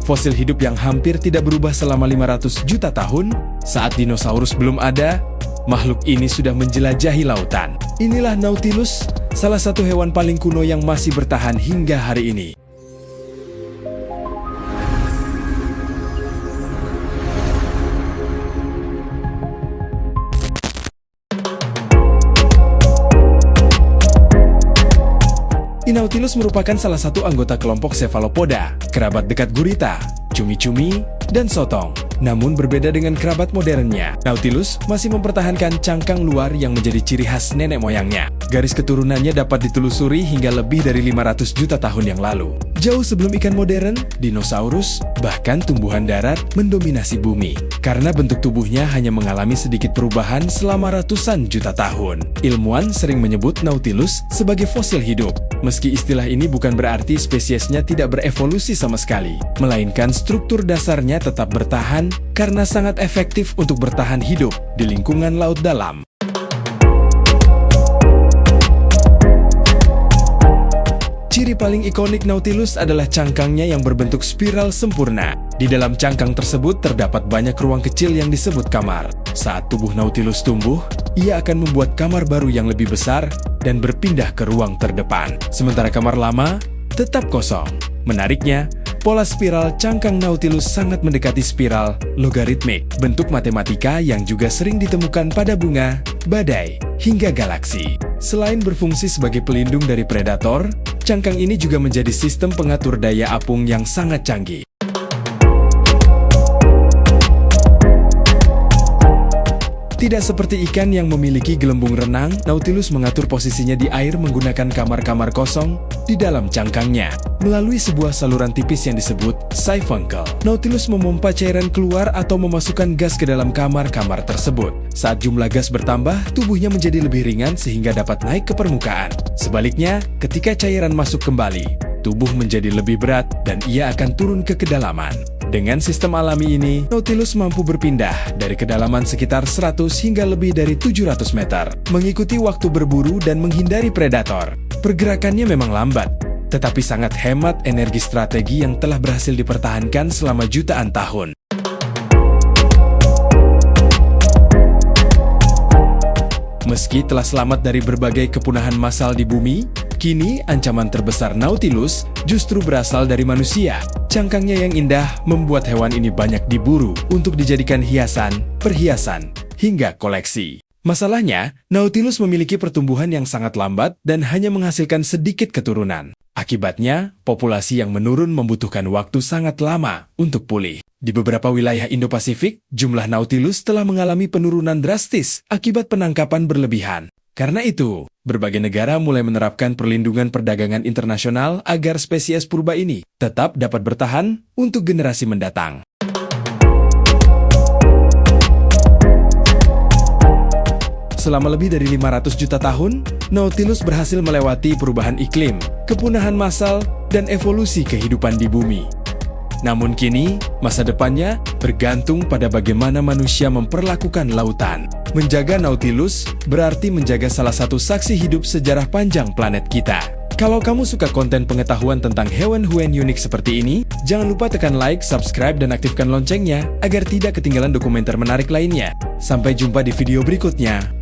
fosil hidup yang hampir tidak berubah selama 500 juta tahun. Saat dinosaurus belum ada, makhluk ini sudah menjelajahi lautan. Inilah Nautilus, salah satu hewan paling kuno yang masih bertahan hingga hari ini. Nautilus merupakan salah satu anggota kelompok Cephalopoda, kerabat dekat gurita, cumi-cumi, dan sotong. Namun berbeda dengan kerabat modernnya, Nautilus masih mempertahankan cangkang luar yang menjadi ciri khas nenek moyangnya. Garis keturunannya dapat ditelusuri hingga lebih dari 500 juta tahun yang lalu. Jauh sebelum ikan modern, dinosaurus, bahkan tumbuhan darat mendominasi bumi. Karena bentuk tubuhnya hanya mengalami sedikit perubahan selama ratusan juta tahun. Ilmuwan sering menyebut Nautilus sebagai fosil hidup. Meski istilah ini bukan berarti spesiesnya tidak berevolusi sama sekali, melainkan struktur dasarnya tetap bertahan karena sangat efektif untuk bertahan hidup di lingkungan laut dalam. Ciri paling ikonik Nautilus adalah cangkangnya yang berbentuk spiral sempurna. Di dalam cangkang tersebut terdapat banyak ruang kecil yang disebut kamar. Saat tubuh Nautilus tumbuh, ia akan membuat kamar baru yang lebih besar dan berpindah ke ruang terdepan. Sementara kamar lama tetap kosong. Menariknya, pola spiral cangkang Nautilus sangat mendekati spiral logaritmik, bentuk matematika yang juga sering ditemukan pada bunga, badai, hingga galaksi. Selain berfungsi sebagai pelindung dari predator, cangkang ini juga menjadi sistem pengatur daya apung yang sangat canggih. Tidak seperti ikan yang memiliki gelembung renang, Nautilus mengatur posisinya di air menggunakan kamar-kamar kosong di dalam cangkangnya. Melalui sebuah saluran tipis yang disebut siphuncle, Nautilus memompa cairan keluar atau memasukkan gas ke dalam kamar-kamar tersebut. Saat jumlah gas bertambah, tubuhnya menjadi lebih ringan sehingga dapat naik ke permukaan. Sebaliknya, ketika cairan masuk kembali, tubuh menjadi lebih berat dan ia akan turun ke kedalaman. Dengan sistem alami ini, Nautilus mampu berpindah dari kedalaman sekitar 100 hingga lebih dari 700 meter, mengikuti waktu berburu dan menghindari predator. Pergerakannya memang lambat, tetapi sangat hemat energi strategi yang telah berhasil dipertahankan selama jutaan tahun. Meski telah selamat dari berbagai kepunahan massal di bumi, kini ancaman terbesar Nautilus justru berasal dari manusia. Cangkangnya yang indah membuat hewan ini banyak diburu untuk dijadikan hiasan, perhiasan, hingga koleksi. Masalahnya, Nautilus memiliki pertumbuhan yang sangat lambat dan hanya menghasilkan sedikit keturunan. Akibatnya, populasi yang menurun membutuhkan waktu sangat lama untuk pulih. Di beberapa wilayah Indo-Pasifik, jumlah Nautilus telah mengalami penurunan drastis akibat penangkapan berlebihan. Karena itu, berbagai negara mulai menerapkan perlindungan perdagangan internasional agar spesies purba ini tetap dapat bertahan untuk generasi mendatang. Selama lebih dari 500 juta tahun, Nautilus berhasil melewati perubahan iklim, kepunahan massal, dan evolusi kehidupan di bumi. Namun kini, masa depannya bergantung pada bagaimana manusia memperlakukan lautan. Menjaga Nautilus berarti menjaga salah satu saksi hidup sejarah panjang planet kita. Kalau kamu suka konten pengetahuan tentang hewan-hewan unik seperti ini, jangan lupa tekan like, subscribe, dan aktifkan loncengnya agar tidak ketinggalan dokumenter menarik lainnya. Sampai jumpa di video berikutnya.